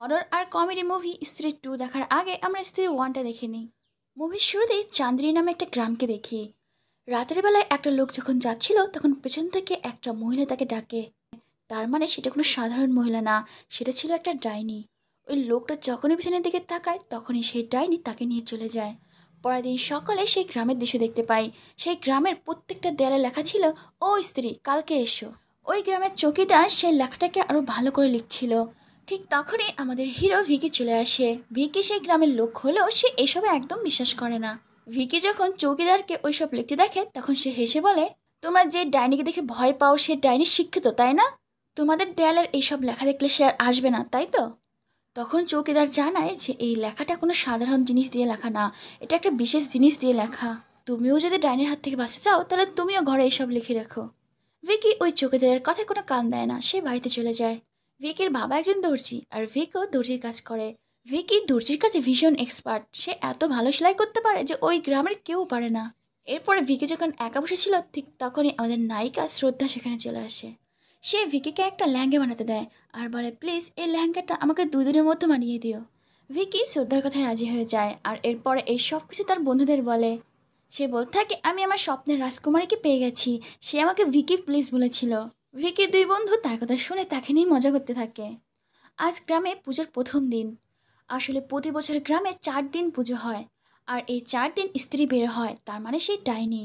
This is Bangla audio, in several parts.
হরর আর কমেডি মুভি স্ত্রী 2 দেখার আগে আমরা স্ত্রী 1টা দেখে নিই। মুভির শুরুতেই চান্দিনী নামে একটা গ্রামকে দেখি। রাতের বেলায় একটা লোক যখন যাচ্ছিল তখন পেছন থেকে একটা মহিলা তাকে ডাকে। তার মানে সেটা কোনো সাধারণ মহিলা না, সেটা ছিল একটা ডাইনি। ওই লোকটা যখনই পেছনের দিকে তাকায় তখনই সেই ডাইনি তাকে নিয়ে চলে যায়। পরের দিন সকালে সেই গ্রামের দৃশ্য দেখতে পাই। সেই গ্রামের প্রত্যেকটা দেয়ালে লেখা ছিল, ও স্ত্রী কালকে এসো। ওই গ্রামের চৌকিদার সেই লেখাটাকে আরো ভালো করে লিখছিল। ঠিক তখনই আমাদের হিরো ভিকি চলে আসে। ভিকি সেই গ্রামের লোক হলেও সে এসবে একদম বিশ্বাস করে না। ভিকি যখন চৌকিদারকে ওইসব লিখতে দেখে তখন সে হেসে বলে, তোমরা যে ডাইনিকে দেখে ভয় পাও সে ডাইনি শিক্ষিত তাই না? তোমাদের দেয়ালের এইসব লেখা দেখলে সে আর আসবে না তাই তো? তখন চৌকিদার জানায় যে এই লেখাটা কোনো সাধারণ জিনিস দিয়ে লেখা না, এটা একটা বিশেষ জিনিস দিয়ে লেখা। তুমিও যদি ডাইনির হাত থেকে বাঁচতে চাও তাহলে তুমিও ঘরে এইসব লিখে রাখো। ভিকি ওই চৌকিদারের কথায় কোনো কান দেয় না, সে বাড়িতে চলে যায়। ভিকির বাবা একজন দর্জি আর ভিকও দর্জির কাজ করে। ভিকি দর্জির কাছে ভীষণ এক্সপার্ট, সে এত ভালো সেলাই করতে পারে যে ওই গ্রামের কেউ পারে না। এরপরে ভিকি যখন একা বসেছিল ঠিক তখনই আমাদের নায়িকা শ্রদ্ধা সেখানে চলে আসে। সে ভিকিকে একটা লেহেঙ্গা বানাতে দেয় আর বলে, প্লিজ এই লেহেঙ্গাটা আমাকে 2 দিনের মধ্যে বানিয়ে দিও। ভিকি শ্রদ্ধার কথায় রাজি হয়ে যায় আর এরপরে এই সব কিছু তার বন্ধুদের বলে। সে বলতে থাকে, আমি আমার স্বপ্নের রাজকুমারীকে পেয়ে গেছি, সে আমাকে ভিকি প্লিজ বলেছিল। ভিকির 2 বন্ধু তার কথা শুনে তাকে নিয়ে মজা করতে থাকে। আজ গ্রামে পুজোর প্রথম দিন। আসলে প্রতি বছর গ্রামে 4 দিন পুজো হয়। আর এই 4 দিন স্ত্রী বের হয়, তার মানে সেই ডাইনি।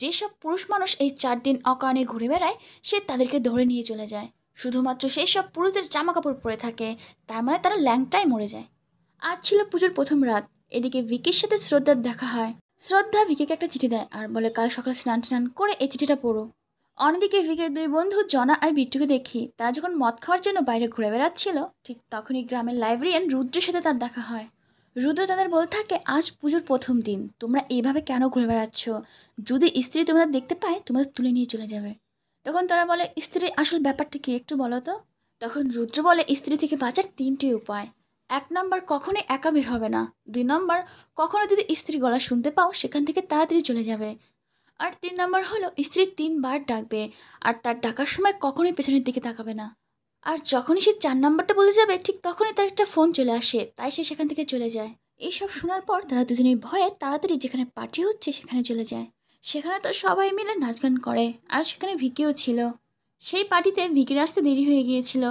যেসব পুরুষ মানুষ এই 4 দিন অকারণে ঘুরে বেড়ায় সে তাদেরকে ধরে নিয়ে চলে যায়। শুধুমাত্র সেই সব পুরুষদের জামা কাপড় পরে থাকে, তার মানে তারা ল্যাংটায় মরে যায়। আজ ছিল পুজোর প্রথম রাত। এদিকে ভিকির সাথে শ্রদ্ধার দেখা হয়। শ্রদ্ধা ভিকিকে একটা চিঠি দেয় আর বলে, কাল সকালে স্নান টান করে এই চিঠিটা পড়ো। অন্যদিকে ভিকির 2 বন্ধু জনা আর বিট্টুকে দেখি তারা যখন মদ খাওয়ার জন্য বাইরে ঘুরে বেড়াচ্ছিল ঠিক তখনই গ্রামের লাইব্রেরিয়ান রুদ্রের সাথে তার দেখা হয়। রুদ্র তাদের বলতে থাকে, আজ পুজোর প্রথম দিন, তোমরা এইভাবে কেন ঘুরে বেড়াচ্ছ? যদি স্ত্রী তোমাদের দেখতে পায় তোমাদের তুলে নিয়ে চলে যাবে। তখন তারা বলে, স্ত্রীর আসল ব্যাপারটা কি একটু বলো তো। তখন রুদ্র বলে, স্ত্রী থেকে বাঁচার 3টি উপায়। 1 নম্বর, কখনোই একা বের হবে না। 2 নম্বর, কখনো যদি স্ত্রী গলা শুনতে পাও সেখান থেকে তাড়াতাড়ি চলে যাবে। আর 3 নম্বর হলো, স্ত্রী 3 বার ডাকবে আর তার ডাকার সময় কখনোই পেছনের দিকে তাকাবে না। আর যখনই সে 4 নম্বরটা বলে যাবে ঠিক তখনই তার একটা ফোন চলে আসে, তাই সে সেখান থেকে চলে যায়। এইসব শোনার পর তারা দুজনেই ভয়ে তাড়াতাড়ি যেখানে পার্টি হচ্ছে সেখানে চলে যায়। সেখানে তো সবাই মিলে নাচ গান করে আর সেখানে ভিকিও ছিল। সেই পার্টিতে ভিকির আসতে দেরি হয়ে গিয়েছিল,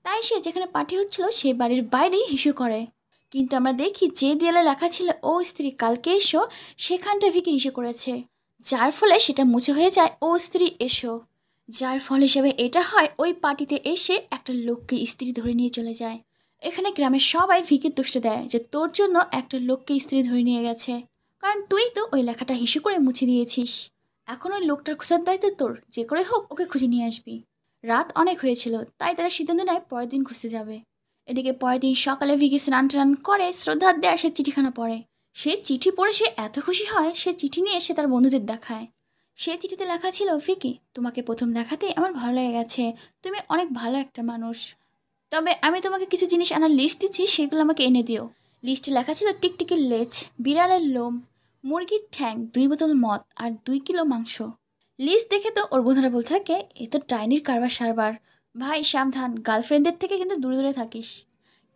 তাই সে যেখানে পার্টি হচ্ছিল সেই বাড়ির বাইরেই হিসু করে। কিন্তু আমরা দেখি যে দেয়ালে লেখা ছিল ও স্ত্রী কালকে এসো, সেখানটা ভিকি হিসু করেছে, যার ফলে সেটা মুছে হয়ে যায় ও স্ত্রী এসো। যার ফল হিসেবে এটা হয় ওই পার্টিতে এসে একটা লোককে স্ত্রী ধরে নিয়ে চলে যায়। এখানে গ্রামের সবাই ভিকির দোষটা দেয় যে তোর জন্য একটা লোককে স্ত্রী ধরে নিয়ে গেছে, কারণ তুই তো ওই লেখাটা হিসু করে মুছে দিয়েছিস। এখন ওই লোকটার খোঁজার দায়িত্ব তোর, যে করে হোক ওকে খুঁজে নিয়ে আসবি। রাত অনেক হয়েছিল তাই তারা সিদ্ধান্ত নেয় পরের দিন খুঁজতে যাবে। এদিকে পরের দিন সকালে ভিকি স্নান টান করে শ্রদ্ধার দেয়া সে চিঠিখানা পড়ে। সে চিঠি পড়ে সে এত খুশি হয়, সে চিঠি নিয়ে সে তার বন্ধুদের দেখায়। সে চিঠিতে লেখা ছিল, ভিকি তোমাকে প্রথম দেখাতেই আমার ভালো লেগে গেছে, তুমি অনেক ভালো একটা মানুষ। তবে আমি তোমাকে কিছু জিনিস আনার লিস্ট দিচ্ছি, সেগুলো আমাকে এনে দিও। লিস্টে লেখা ছিল টিকটিকির লেজ, বিড়ালের লোম, মুরগির ঠ্যাং, 2 বোতল মদ আর 2 কিলো মাংস। লিস্ট দেখে তো ওর বন্ধুরা বলতে থাকে, এ তো ডাইনির কারবার সারবার। ভাই সাবধান, গার্লফ্রেন্ডদের থেকে কিন্তু দূরে দূরে থাকিস।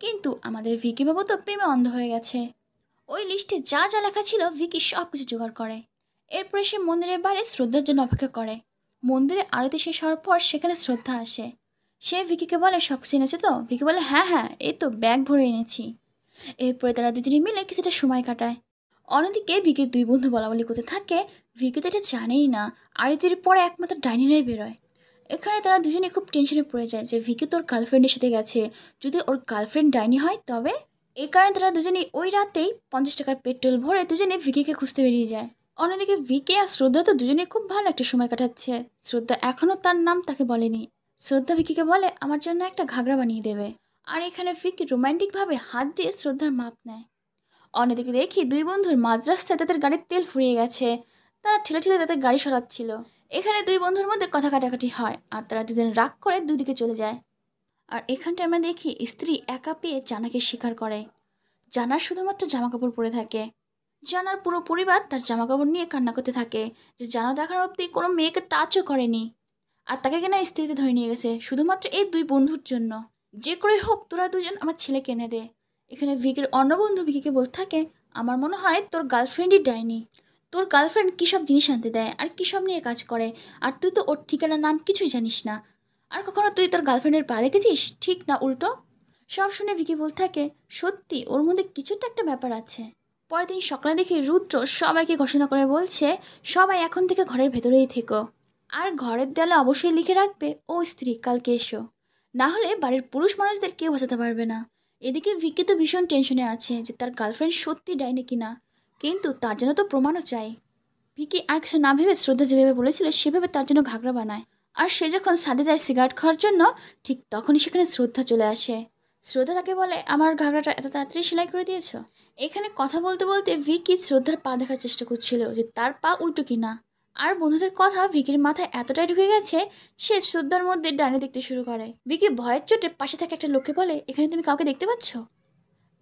কিন্তু আমাদের ভিকি বাবু তো প্রেমে অন্ধ হয়ে গেছে। ওই লিস্টে যা যা লেখা ছিল ভিকি সব কিছু জোগাড় করে। এরপরে সে মন্দিরের বাইরে শ্রদ্ধার জন্য অপেক্ষা করে। মন্দিরে আরতি শেষ হওয়ার পর সেখানে শ্রদ্ধা আসে। সে ভিকিকে বলে, সব কিছু এনেছে তো? ভিকি বলে, হ্যাঁ হ্যাঁ, এই তো ব্যাগ ভরে এনেছি। এরপরে তারা দুজনে মিলে কিছুটা সময় কাটায়। অন্যদিকে ভিকির 2 বন্ধু বলা বলি করতে থাকে, ভিকি তো এটা জানেই না আরতির পরে একমাত্র ডাইনিরাই বেরোয়। এখানে তারা দুজনে খুব টেনশনে পড়ে যায় যে ভিকি তোর গার্লফ্রেন্ডের সাথে গেছে, যদি ওর গার্লফ্রেন্ড ডাইনি হয় তবে। এই কারণে তারা দুজনেই ওই রাতেই 50 টাকার পেট্রোল ভরে দুজনে ভিকিকে খুঁজতে বেরিয়ে যায়। অন্যদিকে ভিকি আর শ্রদ্ধা তো দুজনে খুব ভালো একটা সময় কাটাচ্ছে। শ্রদ্ধা এখনও তার নাম তাকে বলেনি। শ্রদ্ধা ভিকিকে বলে আমার জন্য একটা ঘাগরা বানিয়ে দেবে। আর এখানে ভিকি রোমান্টিকভাবে হাত দিয়ে শ্রদ্ধার মাপ নেয়। অন্যদিকে দেখি 2 বন্ধুর মাঝ রাস্তায় তাদের গাড়ির তেল ফুরিয়ে গেছে, তারা ঠেলে ঠেলে তাদের গাড়ি সরাচ্ছিল। এখানে 2 বন্ধুর মধ্যে কথা কাটাকাটি হয় আর তারা দুজন রাগ করে দুদিকে চলে যায়। আর এখানটায় আমরা দেখি স্ত্রী একা পেয়ে জানাকে স্বীকার করে। জানার শুধুমাত্র জামাকাপড় পরে থাকে। জানার পুরো পরিবার তার জামাকাপড় নিয়ে কান্না করতে থাকে যে জানা দেখার অবধি কোনো মেয়েকে টাচও করেনি, আর তাকে কিনা স্ত্রীতে ধরে নিয়ে গেছে শুধুমাত্র এই 2 বন্ধুর জন্য। যে করে হোক তোরা দুজন আমার ছেলেকে এনে দে। এখানে ভিকির অন্য বন্ধু ভিকিকে বলতে থাকে, আমার মনে হয় তোর গার্লফ্রেন্ডই ডাইনি। তোর গার্লফ্রেন্ড কী সব জিনিস আনতে দেয় আর কী সব নিয়ে কাজ করে, আর তুই তো ওর ঠিকানার নাম কিছুই জানিস না। আর কখনো তুই তোর গার্লফ্রেন্ডের পা দেখেছিস, ঠিক না উল্টো? সব শুনে ভিকি বলতে থাকে, সত্যি ওর মধ্যে কিছুটা একটা ব্যাপার আছে। পরের দিন সকালে দেখি রুদ্র সবাইকে ঘোষণা করে বলছে, সবাই এখন থেকে ঘরের ভেতরেই থেকো, আর ঘরের দেয়ালে অবশ্যই লিখে রাখবে ও স্ত্রী, কালকে এসো, না হলে বাড়ির পুরুষ মানুষদের কেউ বাঁচাতে পারবে না। এদিকে ভিকি তো ভীষণ টেনশনে আছে যে তার গার্লফ্রেন্ড সত্যি ডাইনি কিনা, কিন্তু তার জন্য তো প্রমাণও চাই। ভিকি আর কিছু না ভেবে শ্রদ্ধা যেভাবে বলেছিল সেভাবে তার জন্য ঘাগরা বানায়। আর সে যখন ছাদে যায় সিগারেট খাওয়ার জন্য, ঠিক তখনই সেখানে শ্রদ্ধা চলে আসে। শ্রদ্ধা তাকে বলে, আমার ঘাগরাটা এত তাড়াতাড়ি সেলাই করে দিয়েছো? এখানে কথা বলতে বলতে ভিকি শ্রদ্ধার পা দেখার চেষ্টা করছিল যে তার পা উল্টো কিনা। আর বন্ধুদের কথা ভিকির মাথায় এতটাই ঢুকে গেছে, সে শ্রদ্ধার মধ্যে ডানে দেখতে শুরু করে। ভিকি ভয়ের চোটে পাশে থাকা একটা লোককে বলে, এখানে তুমি কাউকে দেখতে পাচ্ছ?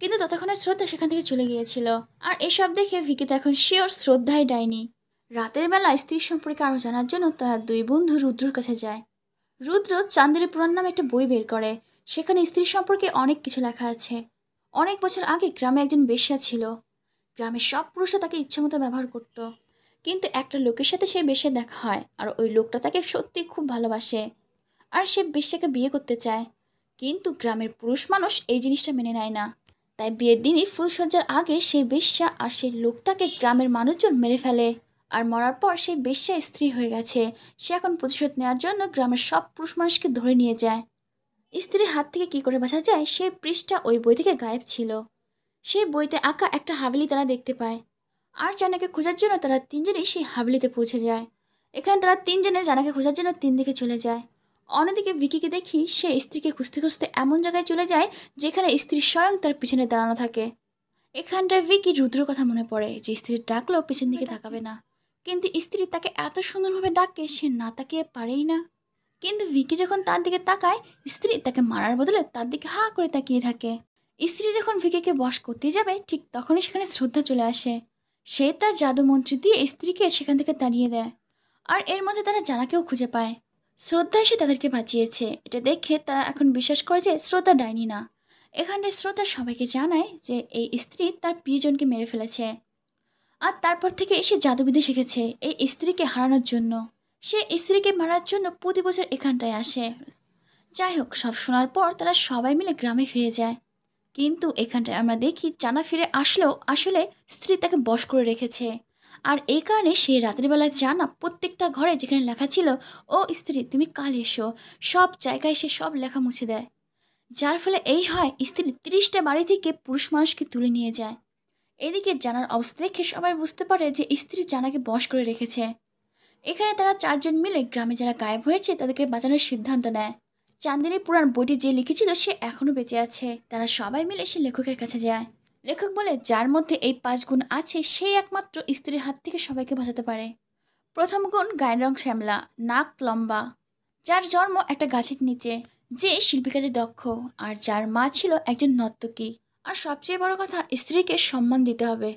কিন্তু ততক্ষণে শ্রদ্ধা সেখান থেকে চলে গিয়েছিল। আর এসব দেখে ভিকি তো এখন শিওর শ্রদ্ধাই ডাইনি। রাতের বেলা স্ত্রীর সম্পর্কে আরও জানার জন্য তারা দুই বন্ধু রুদ্রর কাছে যায়। রুদ্র চান্দেরি পুরাণ নামে একটা বই বের করে। সেখানে স্ত্রীর সম্পর্কে অনেক কিছু লেখা আছে। অনেক বছর আগে গ্রামে একজন বেশ্যা ছিল। গ্রামের সব পুরুষরা তাকে ইচ্ছামতো ব্যবহার করত। কিন্তু একটা লোকের সাথে সেই বেশ্যা দেখা হয়, আর ওই লোকটা তাকে সত্যি খুব ভালোবাসে। আর সে বেশ্যাকে বিয়ে করতে চায়। কিন্তু গ্রামের পুরুষ মানুষ এই জিনিসটা মেনে নেয় না। তাই বিয়ের দিনই ফুলসজ্জার আগে সেই বেশ্যা আর সেই লোকটাকে গ্রামের মানুষজন মেরে ফেলে। আর মরার পর সেই বেশ্যা স্ত্রী হয়ে গেছে। সে এখন প্রতিশোধ নেওয়ার জন্য গ্রামের সব পুরুষ মানুষকে ধরে নিয়ে যায়। স্ত্রীর হাত থেকে কি করে বাঁচা যায় সেই পৃষ্ঠা ওই বই থেকে গায়েব ছিল। সেই বইতে আঁকা একটা হাভেলি তারা দেখতে পায়। আর জানাকে খোঁজার জন্য তারা তিনজনই সেই হাভেলিতে পৌঁছে যায়। এখানে তারা তিনজনে জানাকে খোঁজার জন্য তিন দিকে চলে যায়। অন্যদিকে ভিকিকে দেখি সে স্ত্রীকে খুঁজতে খুঁজতে এমন জায়গায় চলে যায় যেখানে স্ত্রী স্বয়ং তার পিছনে দাঁড়ানো থাকে। এখানটায় ভিকি রুদ্রর কথা মনে পড়ে যে স্ত্রী ডাকলেও পেছন দিকে তাকাবে না। কিন্তু স্ত্রী তাকে এত সুন্দরভাবে ডাকে সে না তাকিয়ে পারেই না। কিন্তু ভিকি যখন তার দিকে তাকায়, স্ত্রী তাকে মারার বদলে তার দিকে হা করে তাকিয়ে থাকে। স্ত্রী যখন ভিকিকে বশ করতে যাবে, ঠিক তখনই সেখানে শ্রদ্ধা চলে আসে। সে তার জাদু মন্ত্র দিয়ে স্ত্রীকে সেখান থেকে তাড়িয়ে দেয়। আর এর মধ্যে তারা জানাকেও খুঁজে পায়। শ্রদ্ধা এসে তাদেরকে বাঁচিয়েছে। এটা দেখে তারা এখন বিশ্বাস করে যে শ্রদ্ধা ডাইনি না। এখানে শ্রদ্ধা সবাইকে জানায় যে এই স্ত্রী তার প্রিয়জনকে মেরে ফেলেছে। আর তারপর থেকে সে জাদুবিদ্যা শিখেছে এই স্ত্রীকে হারানোর জন্য। সে স্ত্রীকে মারার জন্য প্রতি বছর এখানটায় আসে। যাই হোক, সব শোনার পর তারা সবাই মিলে গ্রামে ফিরে যায়। কিন্তু এখানটায় আমরা দেখি জানা ফিরে আসলেও আসলে স্ত্রী তাকে বশ করে রেখেছে। আর এই কারণে সেই রাত্রিবেলায় জানা প্রত্যেকটা ঘরে যেখানে লেখা ছিল ও স্ত্রী তুমি কাল এসো, সব জায়গায় সে সব লেখা মুছে দেয়। যার ফলে এই হয়, স্ত্রী 30টা বাড়ি থেকে পুরুষ মানুষকে তুলে নিয়ে যায়। এদিকে জানার অবস্থা দেখে সবাই বুঝতে পারে যে স্ত্রী জানাকে বশ করে রেখেছে। এখানে তারা চারজন মিলে গ্রামে যারা গায়েব হয়েছে তাদেরকে বাঁচানোর সিদ্ধান্ত নেয়। চান্দিনী পুরাণ বইটি যে লিখেছিল সে এখনো বেঁচে আছে। তারা সবাই মিলে সে লেখকের কাছে যায়। লেখক বলে যার মধ্যে এই 5 গুণ আছে সেই একমাত্র স্ত্রীর হাত থেকে সবাইকে বাঁচাতে পারে। প্রথম গুণ, গায়ের রং শ্যামলা, নাক লম্বা, যার জন্ম একটা গাছের নিচে, যে শিল্পী কাজে দক্ষ, আর যার মা ছিল একজন নর্তকী। আর সবচেয়ে বড় কথা, স্ত্রীকে সম্মান দিতে হবে।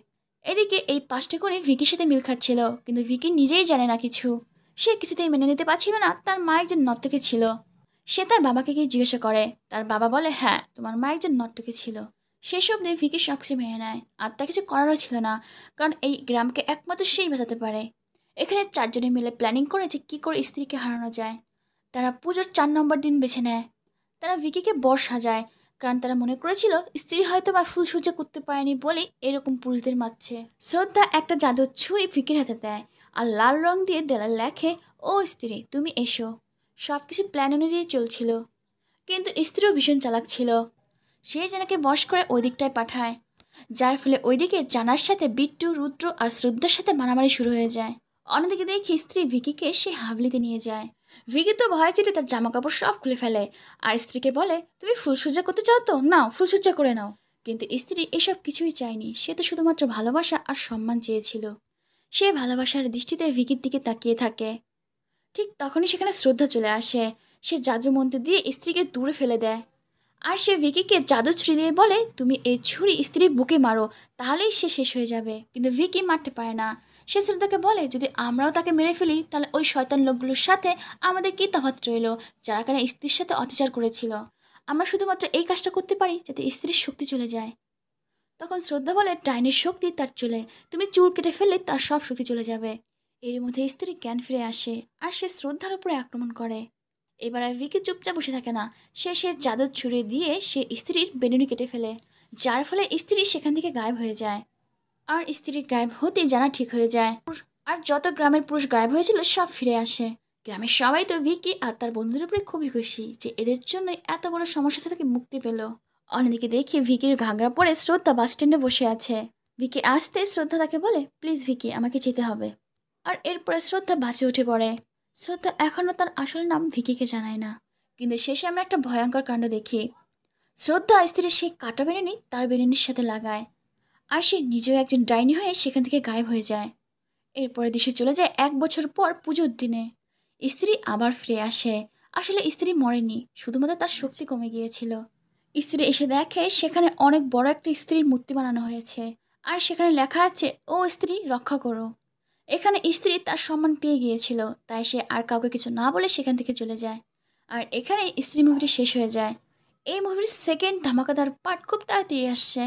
এদিকে এই 5টা করে ভিকির সাথে মিল খাচ্ছিল, কিন্তু ভিকি নিজেই জানে না কিছু। সে কিছুতেই মেনে নিতে পারছিল না তার মা একজন নর্তকী ছিল। সে তার বাবাকে গিয়ে জিজ্ঞাসা করে। তার বাবা বলে, হ্যাঁ তোমার মা একজন নর্তকী ছিল। সেসব দিয়ে ভিকি সবকিছু মেনে নেয়, আর তার কিছু করারও ছিল না, কারণ এই গ্রামকে একমাত্র সেই বাঁচাতে পারে। এখানে চারজনে মিলে প্ল্যানিং করে যে কী করে স্ত্রীকে হারানো যায়। তারা পুজোর 4 নম্বর দিন বেছে নেয়। তারা ভিকিকে বর সাজায়, কারণ তারা মনে করেছিল স্ত্রী হয়তো বা ফুল সহ্য করতে পারেনি বলেই এরকম পুরুষদের মারছে। শ্রদ্ধা একটা জাদুর ছুরি ভিকির হাতে দেয়, আর লাল রং দিয়ে দেয়ালে লেখে, ও স্ত্রী তুমি এসো। সব কিছু প্ল্যান অনুযায়ী চলছিল, কিন্তু স্ত্রীও ভীষণ চালাক ছিল। সে জানাকে বশ করে ওই দিকটায় পাঠায়, যার ফলে ওইদিকে জানার সাথে বিট্টু, রুদ্র আর শ্রদ্ধার সাথে মারামারি শুরু হয়ে যায়। অন্যদিকে দেখি স্ত্রী ভিকিকে সে হাবলিতে নিয়ে যায়। ভিকি তো ভয় চেটে তার জামা কাপড় সব খুলে ফেলে, আর স্ত্রীকে বলে, তুমি ফুলসজ্জা করতে চাও তো নাও, ফুলসজ্জা করে নাও। কিন্তু স্ত্রী এসব কিছুই চায়নি, সে তো শুধুমাত্র ভালোবাসা আর সম্মান চেয়েছিল। সে ভালোবাসার দৃষ্টিতে ভিকির দিকে তাকিয়ে থাকে। ঠিক তখনই সেখানে শ্রদ্ধা চলে আসে। সে জাদু মন্ত্র দিয়ে স্ত্রীকে দূরে ফেলে দেয়। আর সে ভিকিকে জাদু ছুরি দিয়ে বলে, তুমি এই ছুরি স্ত্রীর বুকে মারো, তাহলেই সে শেষ হয়ে যাবে। কিন্তু ভিকি মারতে পারে না। সে শ্রদ্ধাকে বলে, যদি আমরাও তাকে মেরে ফেলি তাহলে ওই শয়তান লোকগুলোর সাথে আমাদের কী তফাৎ রইল, যারা কেন স্ত্রীর সাথে অত্যাচার করেছিল। আমরা শুধুমাত্র এই কাজটা করতে পারি যাতে স্ত্রীর শক্তি চলে যায়। তখন শ্রদ্ধা বলে, ডাইনির শক্তি তার চুলে, তুমি চুল কেটে ফেললে তার সব শক্তি চলে যাবে। এর মধ্যে স্ত্রী জ্ঞান ফিরে আসে আর সে শ্রদ্ধার উপরে আক্রমণ করে। এবার আর ভিকি চুপচাপ বসে থাকে না, সে জাদুর ছুরি দিয়ে সে স্ত্রীর বেনুনি কেটে ফেলে, যার ফলে স্ত্রী সেখান থেকে গায়েব হয়ে যায়। আর স্ত্রীর গায়েব হতেই জানা ঠিক হয়ে যায়। আর যত গ্রামের পুরুষ গায়েব হয়েছিল সব ফিরে আসে। গ্রামের সবাই তো ভিকি আর তার বন্ধুদের উপরে খুবই খুশি যে এদের জন্যই এত বড় সমস্যা থেকে মুক্তি পেল। অন্যদিকে দেখি ভিকির ঘাগরা পরে শ্রদ্ধা বাস স্ট্যান্ডে বসে আছে। ভিকি আসতে শ্রদ্ধা তাকে বলে, প্লিজ ভিকি, আমাকে যেতে হবে। আর এরপরে শ্রদ্ধা বাসে উঠে পড়ে। শ্রদ্ধা এখনও তার আসল নাম ভিকিকে জানায় না, কিন্তু শেষে আমরা একটা ভয়ঙ্কর কাণ্ড দেখি। শ্রদ্ধা স্ত্রীর সেই কাটা বেরেনি তার বেরেনির সাথে লাগায়, আর সে নিজেও একজন ডাইনি হয়ে সেখান থেকে গায়েব হয়ে যায়। এরপরে দৃশ্য চলে যায় 1 বছর পর পুজোর দিনে। স্ত্রী আবার ফিরে আসে। আসলে স্ত্রী মরেনি, শুধুমাত্র তার শক্তি কমে গিয়েছিল। স্ত্রী এসে দেখে সেখানে অনেক বড় একটা স্ত্রীর মূর্তি বানানো হয়েছে, আর সেখানে লেখা আছে, ও স্ত্রী রক্ষা করো। এখানে স্ত্রী তার সম্মান পেয়ে গিয়েছিল, তাই সে আর কাউকে কিছু না বলে সেখান থেকে চলে যায়। আর এখানে স্ত্রী মুভিটি শেষ হয়ে যায়। এই মুভির সেকেন্ড ধামাকাদার পার্ট খুব তাড়াতাড়ি আসছে।